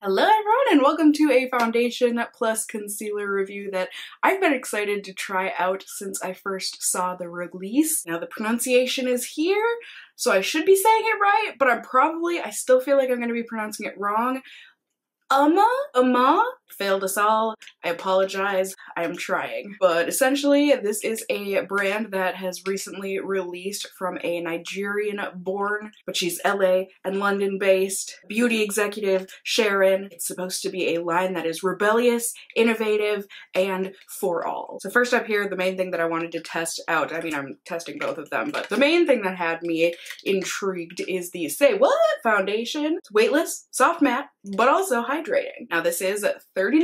Hello everyone and welcome to a foundation plus concealer review that I've been excited to try out since I first saw the release. Now the pronunciation is here, so I should be saying it right, but I still feel like I'm going to be pronouncing it wrong. UOMA failed us all. I apologize. I am trying. But essentially, this is a brand that has recently released from a Nigerian-born, but she's LA and London-based, beauty executive, Sharon. It's supposed to be a line that is rebellious, innovative, and for all. So first up here, the main thing that I wanted to test out, I mean, I'm testing both of them, but the main thing that had me intrigued is the Say What foundation. It's weightless, soft matte, but also hydrating. Now this is $39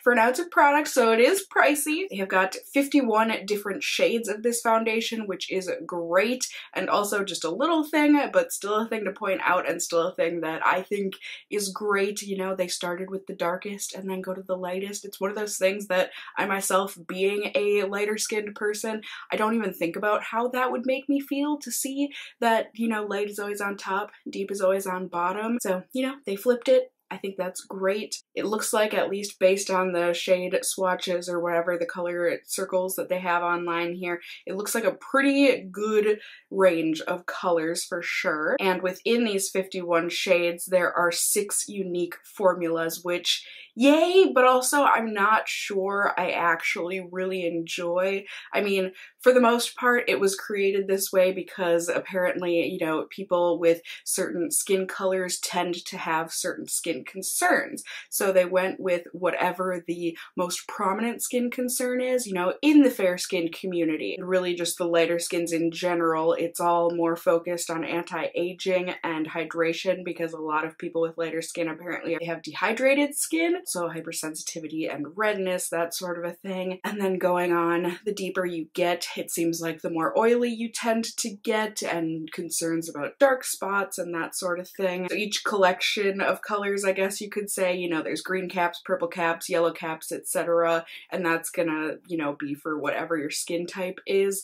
for an ounce of product, so it is pricey. They have got 51 different shades of this foundation, which is great, and also just a little thing, but still a thing to point out and still a thing that I think is great. You know, they started with the darkest and then go to the lightest. It's one of those things that I myself, being a lighter skinned person, I don't even think about how that would make me feel to see that, you know, light is always on top, deep is always on bottom. So, you know, they flipped it. I think that's great. It looks like, at least based on the shade swatches or whatever, the color circles that they have online here, it looks like a pretty good range of colors for sure. And within these 51 shades, there are 6 unique formulas, which yay, but also I'm not sure I actually really enjoy. I mean, for the most part, it was created this way because apparently, you know, people with certain skin colors tend to have certain skin concerns. So they went with whatever the most prominent skin concern is, you know, in the fair skinned community. And really just the lighter skins in general, it's all more focused on anti-aging and hydration because a lot of people with lighter skin apparently have dehydrated skin, so hypersensitivity and redness, that sort of a thing. And then going on, the deeper you get, it seems like the more oily you tend to get, and concerns about dark spots and that sort of thing. So each collection of colors, I guess you could say, you know, there's green caps, purple caps, yellow caps, etc. And that's gonna, you know, be for whatever your skin type is.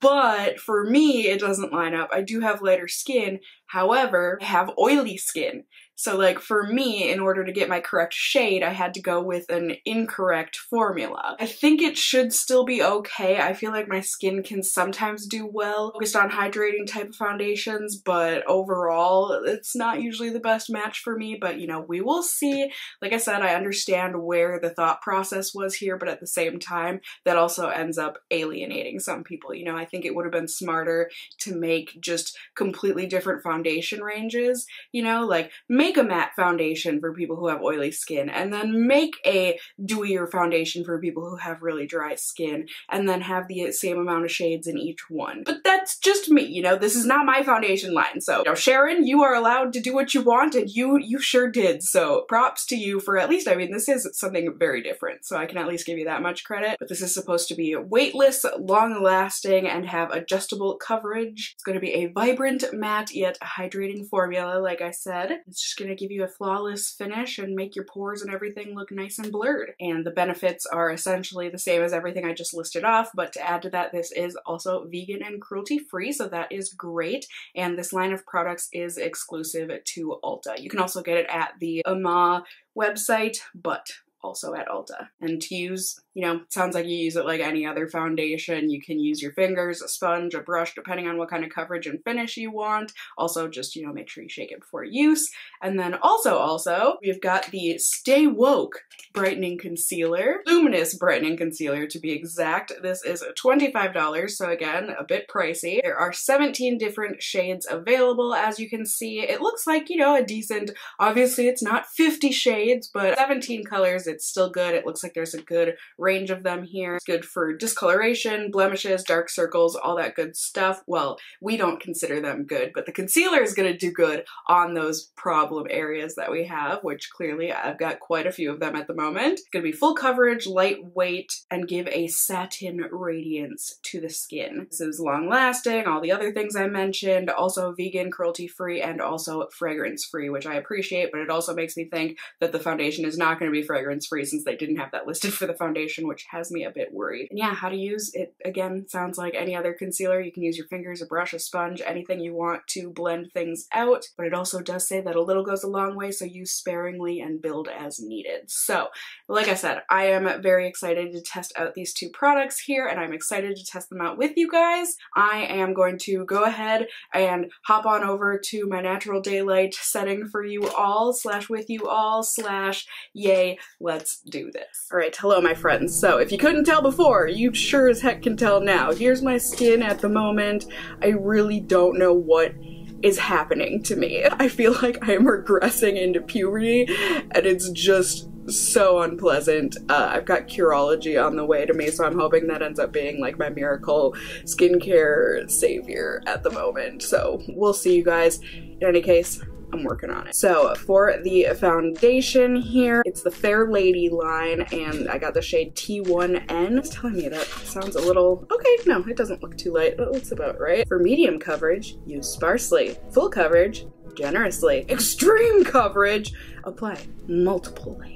But for me, it doesn't line up. I do have lighter skin, however, I have oily skin. So like for me, in order to get my correct shade, I had to go with an incorrect formula. I think it should still be okay. I feel like my skin can sometimes do well focused on hydrating type of foundations, but overall, it's not usually the best match for me, but you know, we will see. Like I said, I understand where the thought process was here, but at the same time, that also ends up alienating some people. You know, I think it would have been smarter to make just completely different foundation ranges, you know, like make a matte foundation for people who have oily skin, and then make a dewier foundation for people who have really dry skin, and then have the same amount of shades in each one. But that's just me, you know, this is not my foundation line. So, you know, Sharon, you are allowed to do what you want, and you sure did. So props to you for at least, I mean, this is something very different, so I can at least give you that much credit. But this is supposed to be weightless, long-lasting, and have adjustable coverage. It's going to be a vibrant, matte, yet hydrating formula, like I said. It's just going to give you a flawless finish and make your pores and everything look nice and blurred. And the benefits are essentially the same as everything I just listed off, but to add to that, this is also vegan and cruelty-free, so that is great. And this line of products is exclusive to Ulta. You can also get it at the UOMA website, but also at Ulta. And to use, you know, it sounds like you use it like any other foundation. You can use your fingers, a sponge, a brush, depending on what kind of coverage and finish you want. Also, just, you know, make sure you shake it before use. And then also, we've got the Stay Woke Brightening Concealer. Luminous Brightening Concealer, to be exact. This is $25, so again, a bit pricey. There are 17 different shades available, as you can see. It looks like, you know, a decent, obviously it's not 50 shades, but 17 colors. It's still good. It looks like there's a good range of them here. It's good for discoloration, blemishes, dark circles, all that good stuff. Well, we don't consider them good, but the concealer is going to do good on those problem areas that we have, which clearly I've got quite a few of them at the moment. It's going to be full coverage, lightweight, and give a satin radiance to the skin. This is long lasting, all the other things I mentioned, also vegan, cruelty-free, and also fragrance-free, which I appreciate, but it also makes me think that the foundation is not going to be fragrance fragrance-free since they didn't have that listed for the foundation, which has me a bit worried. And yeah, how to use it, again, sounds like any other concealer. You can use your fingers, a brush, a sponge, anything you want to blend things out, but it also does say that a little goes a long way, so use sparingly and build as needed. So, like I said, I am very excited to test out these two products here, and I'm excited to test them out with you guys. I am going to go ahead and hop on over to my natural daylight setting for you all, / with you all, / yay, let's do this. All right, hello my friends. So if you couldn't tell before, you sure as heck can tell now. Here's my skin at the moment. I really don't know what is happening to me. I feel like I am regressing into puberty, and it's just so unpleasant. I've got Curology on the way to me, so I'm hoping that ends up being like my miracle skincare savior at the moment. So we'll see, you guys. In any case, I'm working on it. So for the foundation here, it's the Fair Lady line, and I got the shade T1N. It's telling me that sounds a little, okay, no, it doesn't look too light. That looks about right. For medium coverage, use sparsely. Full coverage, generously. Extreme coverage, apply multiple layers.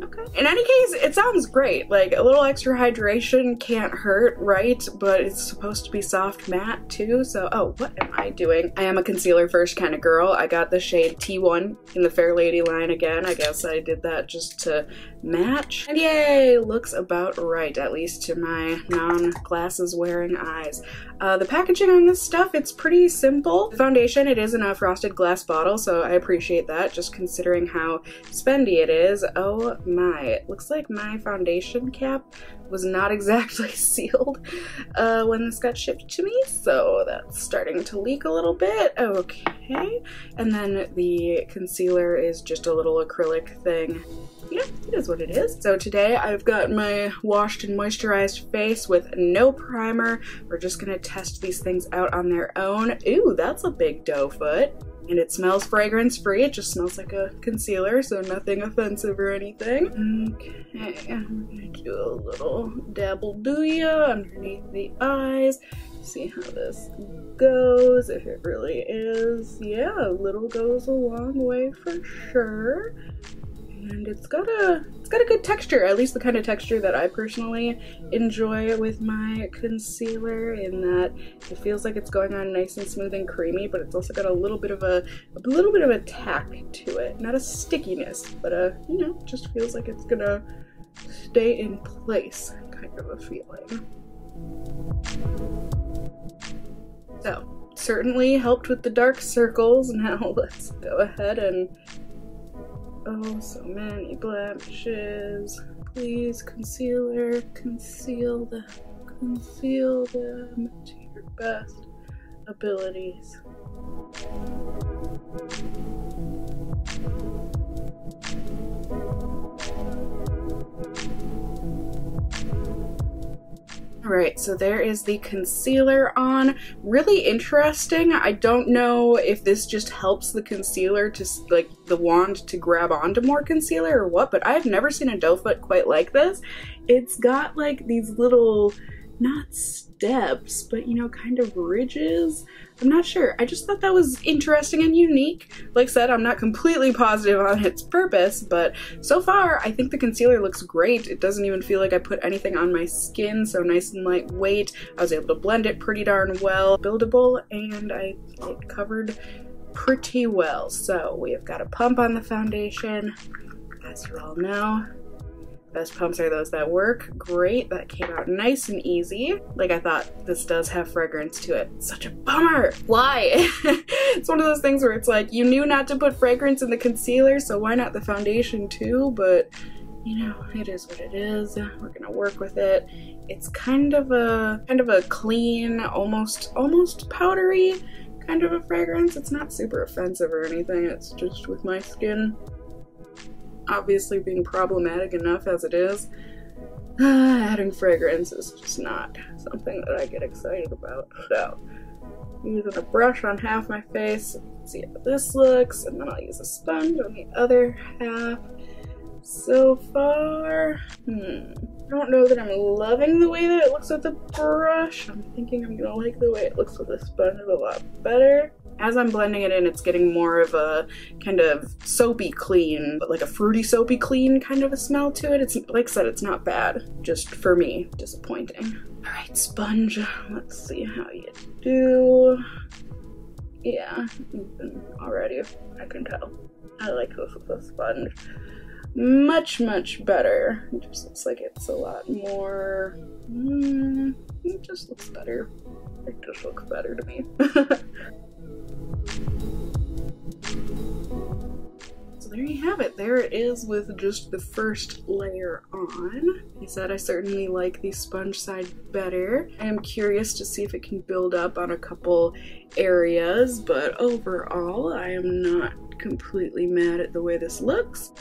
Okay. In any case, it sounds great. Like, a little extra hydration can't hurt, right? But it's supposed to be soft matte too, so, oh, what am I doing? I am a concealer first kind of girl. I got the shade T1 in the Fair Lady line again. I guess I did that just to match. And yay, looks about right, at least to my non-glasses wearing eyes. The packaging on this stuff, it's pretty simple. The foundation, it is in a frosted glass bottle, so I appreciate that, just considering how spendy it is. Oh my, it looks like my foundation cap was not exactly sealed when this got shipped to me, so that's starting to leak a little bit. Okay, and then the concealer is just a little acrylic thing. Yeah, it is what it is. So today I've got my washed and moisturized face with no primer. We're just gonna test these things out on their own. Ooh, that's a big doe foot. And it smells fragrance free. It just smells like a concealer, so nothing offensive or anything. Okay, I'm gonna do a little dabble dooya underneath the eyes. See how this goes, if it really is. Yeah, a little goes a long way for sure. And it's got a good texture, at least the kind of texture that I personally enjoy with my concealer, in that it feels like it's going on nice and smooth and creamy, but it's also got a little bit of a tack to it. Not a stickiness, but you know, just feels like it's gonna stay in place kind of a feeling. So, certainly helped with the dark circles. Now let's go ahead and, oh, so many blemishes. Please, concealer, conceal them to your best abilities. Alright, so there is the concealer on. Really interesting. I don't know if this just helps the concealer to, like, the wand to grab onto more concealer or what, but I've never seen a doe foot quite like this. It's got like these little, not steps, but you know, kind of ridges. I'm not sure. I just thought that was interesting and unique. Like I said, I'm not completely positive on its purpose, but so far I think the concealer looks great. It doesn't even feel like I put anything on my skin, so nice and lightweight. I was able to blend it pretty darn well. Buildable, and it covered pretty well. So we have got a pump on the foundation, as you all know. Best pumps are those that work. Great, that came out nice and easy. Like I thought, this does have fragrance to it. Such a bummer. Why? It's one of those things where it's like, you knew not to put fragrance in the concealer, so why not the foundation too? But you know, it is what it is. We're gonna work with it. It's kind of a clean, almost powdery kind of a fragrance. It's not super offensive or anything. It's just with my skin obviously being problematic enough as it is. Adding fragrance is just not something that I get excited about. So, using a brush on half my face, see how this looks, and then I'll use a sponge on the other half. So far, I don't know that I'm loving the way that it looks with the brush. I'm thinking I'm gonna like the way it looks with a sponge a lot better. As I'm blending it in, it's getting more of a kind of soapy clean, but like a fruity soapy clean kind of a smell to it. It's, like I said, it's not bad. Just for me, disappointing. All right, sponge. Let's see how you do. Yeah, already I can tell. I like this with a sponge. Much, much better. It just looks like it's a lot more, it just looks better. It just looks better to me. So there you have it. There it is with just the first layer on. Like I said, I certainly like the sponge side better. I am curious to see if it can build up on a couple areas, but overall, I am not completely mad at the way this looks.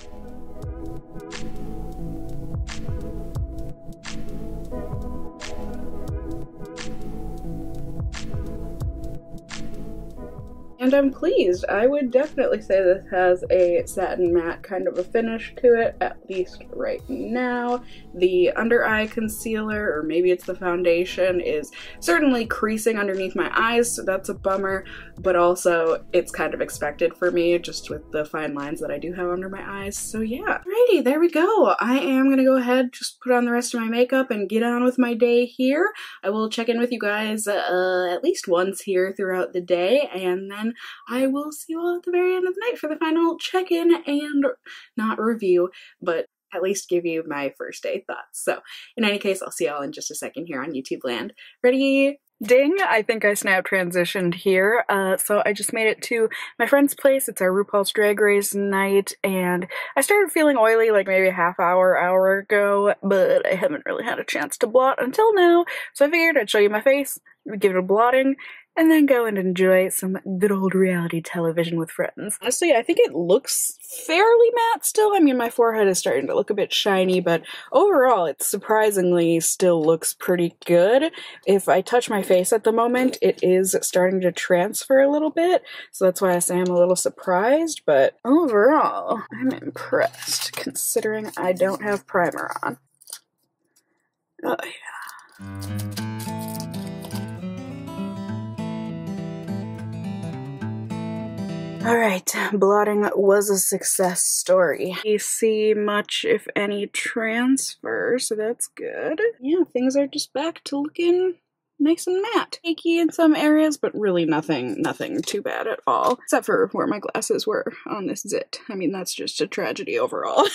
And I'm pleased. I would definitely say this has a satin matte kind of a finish to it, at least right now. The under eye concealer, or maybe it's the foundation, is certainly creasing underneath my eyes, so that's a bummer, but also it's kind of expected for me just with the fine lines that I do have under my eyes. So yeah. Alrighty, there we go. I am gonna go ahead, just put on the rest of my makeup and get on with my day here. I will check in with you guys at least once here throughout the day, and then I will see you all at the very end of the night for the final check-in and not review, but at least give you my first day thoughts. So in any case, I'll see y'all in just a second here on YouTube land. Ready? Ding! I think I snap transitioned here. So I just made it to my friend's place. It's our RuPaul's Drag Race night, and I started feeling oily like maybe a hour ago, but I haven't really had a chance to blot until now. So I figured I'd show you my face, give it a blotting, and then go and enjoy some good old reality television with friends. Honestly, I think it looks fairly matte still. I mean, my forehead is starting to look a bit shiny, but overall, it surprisingly still looks pretty good. If I touch my face at the moment, it is starting to transfer a little bit, so that's why I say I'm a little surprised, but overall, I'm impressed, considering I don't have primer on. Oh yeah. Alright, blotting was a success story. You see much, if any, transfer, so that's good. Yeah, things are just back to looking nice and matte. Cakey in some areas, but really nothing too bad at all. Except for where my glasses were on this zit. I mean, that's just a tragedy overall.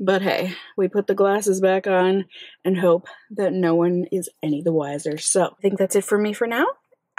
But hey, we put the glasses back on and hope that no one is any the wiser. So, I think that's it for me for now.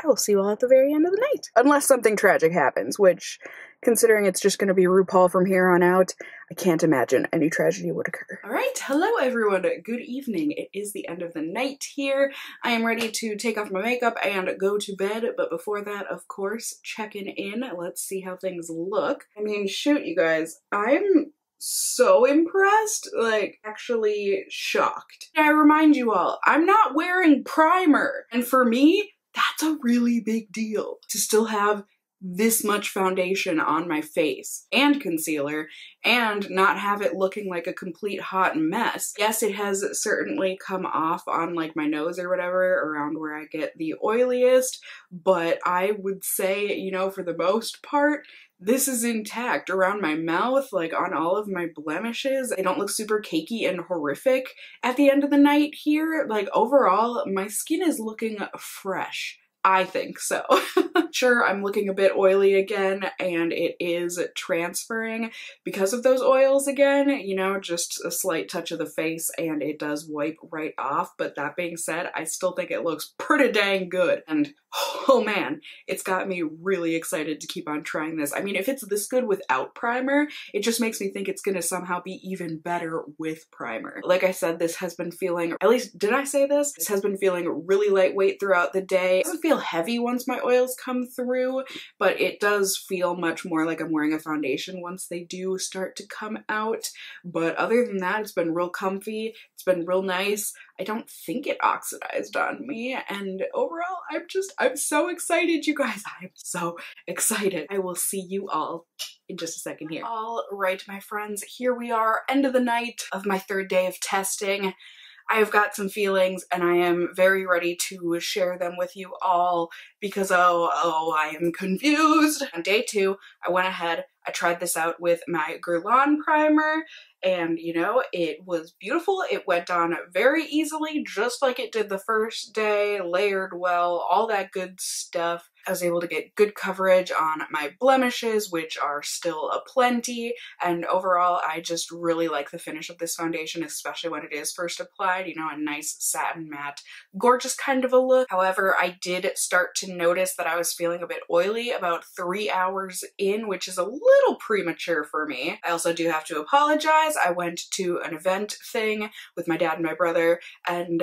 I will see you all at the very end of the night. Unless something tragic happens, which, considering it's just going to be RuPaul from here on out, I can't imagine any tragedy would occur. Alright, hello everyone. Good evening. It is the end of the night here. I am ready to take off my makeup and go to bed, but before that, of course, checking in. Let's see how things look. I mean, shoot, you guys. I'm so impressed, like actually shocked. I remind you all, I'm not wearing primer, and for me, that's a really big deal to still have this much foundation on my face and concealer and not have it looking like a complete hot mess. Yes, it has certainly come off on like my nose or whatever around where I get the oiliest, but I would say, you know, for the most part, this is intact around my mouth, like on all of my blemishes. They don't look super cakey and horrific at the end of the night here. Like overall, my skin is looking fresh. I think so. Sure, I'm looking a bit oily again, and it is transferring because of those oils again, you know, just a slight touch of the face and it does wipe right off. But that being said, I still think it looks pretty dang good. And oh man, it's got me really excited to keep on trying this. I mean, if it's this good without primer, it just makes me think it's gonna somehow be even better with primer. Like I said, this has been feeling, at least, did I say this? This has been feeling really lightweight throughout the day. It doesn't feel heavy once my oils come through, but it does feel much more like I'm wearing a foundation once they do start to come out. But other than that, it's been real comfy. It's been real nice. I don't think it oxidized on me, and overall, I'm so excited, you guys. I'm so excited. I will see you all in just a second here. All right, my friends, here we are, end of the night of my third day of testing. I've got some feelings and I am very ready to share them with you all because I am confused. On day 2, I went ahead, I tried this out with my Guerlain primer, and you know, it was beautiful. It went on very easily, just like it did the first day, layered well, all that good stuff. I was able to get good coverage on my blemishes, which are still aplenty, and overall I just really like the finish of this foundation, especially when it is first applied, you know, a nice satin matte, gorgeous kind of a look. However, I did start to notice that I was feeling a bit oily about 3 hours in, which is a little premature for me. I also do have to apologize. I went to an event thing with my dad and my brother, and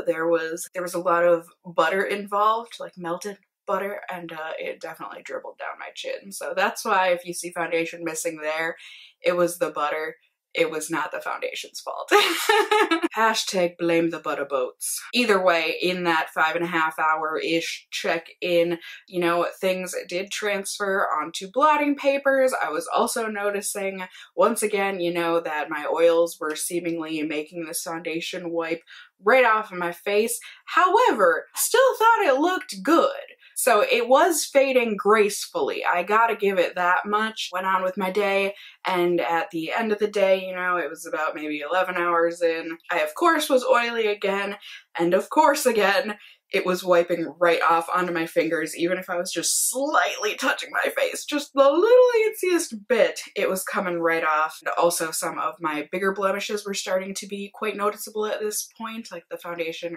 there was a lot of butter involved, like melted butter, and it definitely dribbled down my chin. So that's why if you see foundation missing there, it was the butter. It was not the foundation's fault. Hashtag blame the butter boats. Either way, in that 5.5 hour-ish check-in, you know, things did transfer onto blotting papers. I was also noticing, once again, you know, that my oils were seemingly making this foundation wipe right off of my face. However, I still thought it looked good. So it was fading gracefully. I gotta give it that much. Went on with my day, and at the end of the day, you know, it was about maybe 11 hours in. I, of course, was oily again, and of course, again, it was wiping right off onto my fingers, even if I was just slightly touching my face, just the little bit, it was coming right off. And also some of my bigger blemishes were starting to be quite noticeable at this point, like the foundation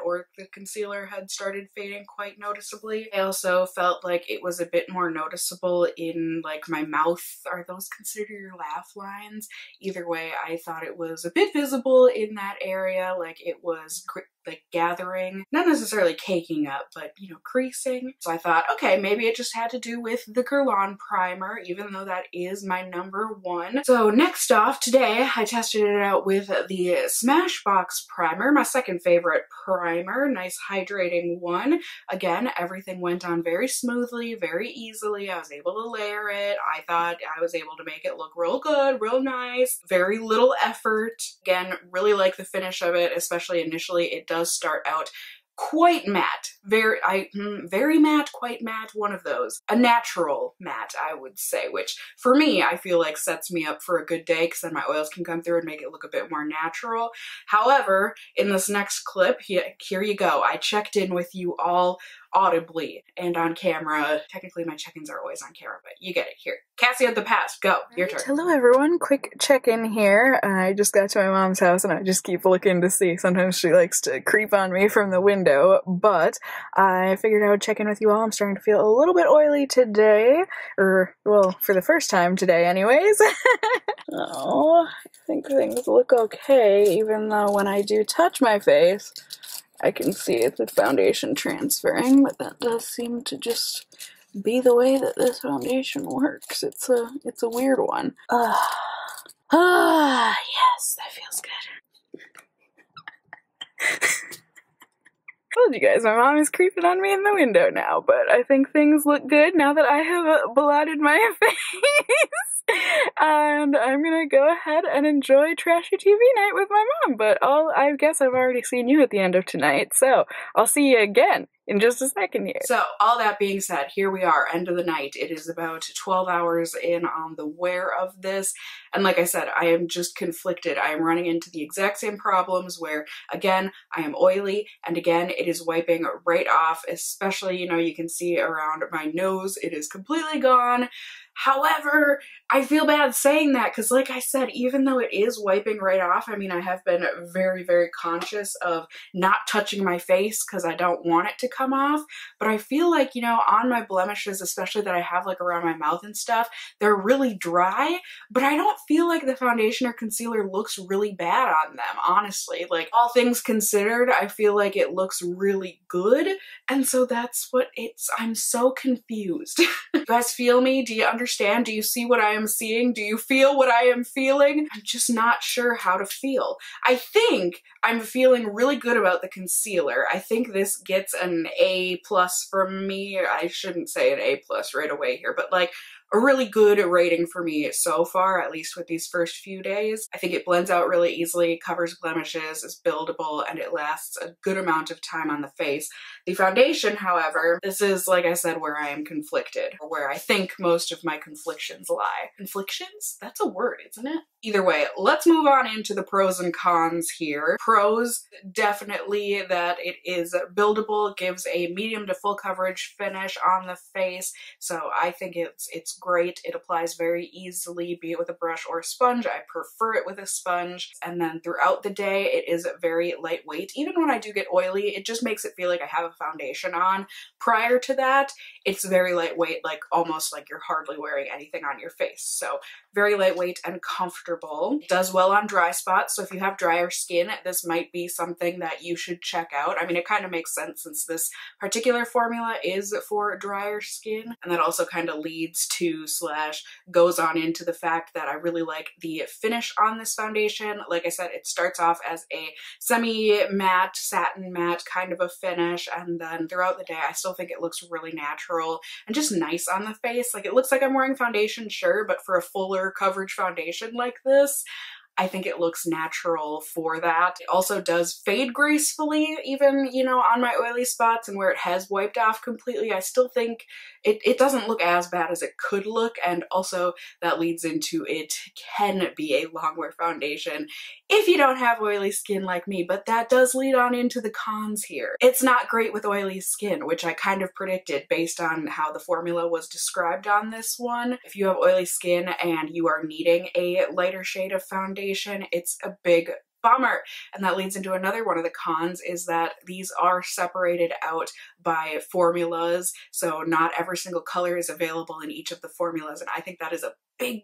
or the concealer had started fading quite noticeably. I also felt like it was a bit more noticeable in like my mouth. Are those considered your laugh lines? Either way, I thought it was a bit visible in that area, like it was like gathering, not necessarily caking up, but you know, creasing. So I thought, okay, maybe it just had to do with the Guerlain primer, even though that is my #1. So next off, today I tested it out with the Smashbox primer, my second favorite primer, nice hydrating one. Again, everything went on very smoothly, very easily. I was able to layer it. I thought I was able to make it look real good, real nice, very little effort. Again, really like the finish of it, especially initially. It does start out quite matte, very matte, quite matte, one of those. A natural matte, I would say, which for me, I feel like sets me up for a good day because then my oils can come through and make it look a bit more natural. However, in this next clip, here you go. I checked in with you all audibly and on camera. Technically my check-ins are always on camera, but you get it. Here, Cassie of the past, go, your turn. Hello everyone, quick check-in here. I just got to my mom's house and I just keep looking to see. Sometimes she likes to creep on me from the window, but I figured I would check in with you all. I'm starting to feel a little bit oily today, or well, for the first time today anyways. Oh, I think things look okay, even though when I do touch my face, I can see the foundation transferring, but that does seem to just be the way that this foundation works. It's a weird one. Yes, that feels good. Told you guys, my mom is creeping on me in the window now, but I think things look good now that I have blotted my face. And I'm gonna go ahead and enjoy trashy TV night with my mom, but I guess I've already seen you at the end of tonight, so I'll see you again in just a second here. So, all that being said, here we are, end of the night. It is about 12 hours in on the wear of this, and like I said, I am just conflicted. I am running into the exact same problems where, again, I am oily, and again, it is wiping right off, especially, you know, you can see around my nose, it is completely gone. However, I feel bad saying that because like I said, even though it is wiping right off, I mean, I have been very, very conscious of not touching my face because I don't want it to come off, but I feel like, you know, on my blemishes, especially that I have like around my mouth and stuff, they're really dry, but I don't feel like the foundation or concealer looks really bad on them, honestly. Like, all things considered, I feel like it looks really good, and so that's what I'm so confused. You guys feel me? Do you understand? Do you see what I am seeing? Do you feel what I am feeling? I'm just not sure how to feel. I think I'm feeling really good about the concealer. I think this gets an A+ from me. I shouldn't say an A+ right away here, but like, a really good rating for me so far, at least with these first few days. I think it blends out really easily, covers blemishes, is buildable, and it lasts a good amount of time on the face. The foundation, however, this is, like I said, where I am conflicted, or where I think most of my conflictions lie. Conflictions? That's a word, isn't it? Either way, let's move on into the pros and cons here. Pros, definitely that it is buildable, gives a medium to full coverage finish on the face, so I think it's great. It applies very easily, be it with a brush or a sponge. I prefer it with a sponge. And then throughout the day, it is very lightweight. Even when I do get oily, it just makes it feel like I have a foundation on. Prior to that, it's very lightweight, like almost like you're hardly wearing anything on your face. So very lightweight and comfortable. It does well on dry spots, so if you have drier skin, this might be something that you should check out. I mean, it kind of makes sense since this particular formula is for drier skin, and that also kind of leads to / goes on into the fact that I really like the finish on this foundation. Like I said, it starts off as a semi-matte, satin matte kind of a finish, and then throughout the day, I still think it looks really natural and just nice on the face. Like, it looks like I'm wearing foundation, sure, but for a fuller coverage foundation like this, I think it looks natural for that. It also does fade gracefully, even, you know, on my oily spots and where it has wiped off completely. I still think it doesn't look as bad as it could look, and also that leads into it can be a long wear foundation if you don't have oily skin like me, but that does lead on into the cons here. It's not great with oily skin, which I kind of predicted based on how the formula was described on this one. If you have oily skin and you are needing a lighter shade of foundation, it's a big bummer. And that leads into another one of the cons, is that these are separated out by formulas, so not every single color is available in each of the formulas, and I think that is a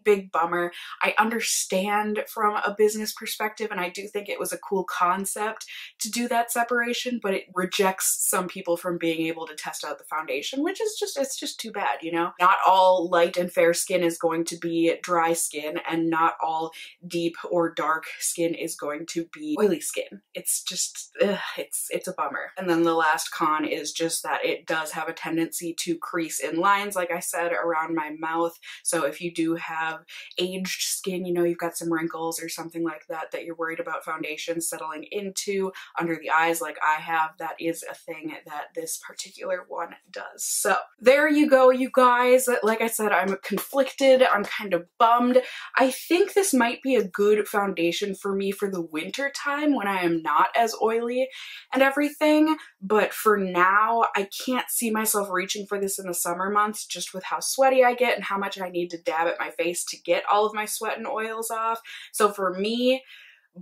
big bummer. I understand from a business perspective, and I do think it was a cool concept to do that separation, but it rejects some people from being able to test out the foundation, which is it's just too bad, you know? Not all light and fair skin is going to be dry skin, and not all deep or dark skin is going to be oily skin. It's just, it's a bummer. And then the last con is just that it does have a tendency to crease in lines, like I said, around my mouth. So if you do have aged skin, you know, you've got some wrinkles or something like that that you're worried about foundation settling into under the eyes like I have, that is a thing that this particular one does. So there you go, you guys. Like I said, I'm conflicted. I'm kind of bummed. I think this might be a good foundation for me for the winter time when I am not as oily and everything, but for now I can't see myself reaching for this in the summer months, just with how sweaty I get and how much I need to dab at my face to get all of my sweat and oils off. So for me,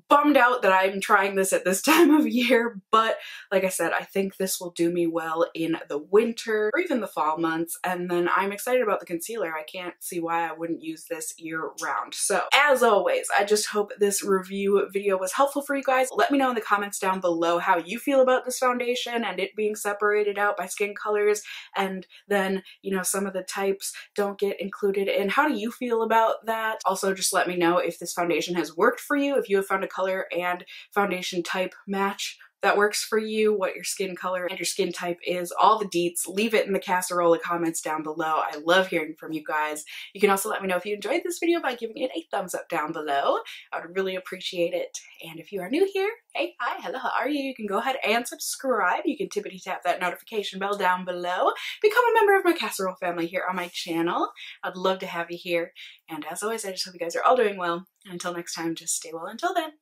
bummed out that I'm trying this at this time of year, but like I said, I think this will do me well in the winter or even the fall months, and then I'm excited about the concealer. I can't see why I wouldn't use this year round. So as always, I just hope this review video was helpful for you guys. Let me know in the comments down below how you feel about this foundation and it being separated out by skin colors, and then, you know, some of the types don't get included in. How do you feel about that? Also, just let me know if this foundation has worked for you, if you have found a color and foundation type match that works for you, what your skin color and your skin type is, all the deets. Leave it in the casserole comments down below. I love hearing from you guys. You can also let me know if you enjoyed this video by giving it a thumbs up down below. I would really appreciate it. And if you are new here, hey, hi, hello, how are you? You can go ahead and subscribe. You can tippity tap that notification bell down below. Become a member of my casserole family here on my channel. I'd love to have you here. And as always, I just hope you guys are all doing well. And until next time, just stay well until then.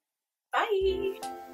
Bye!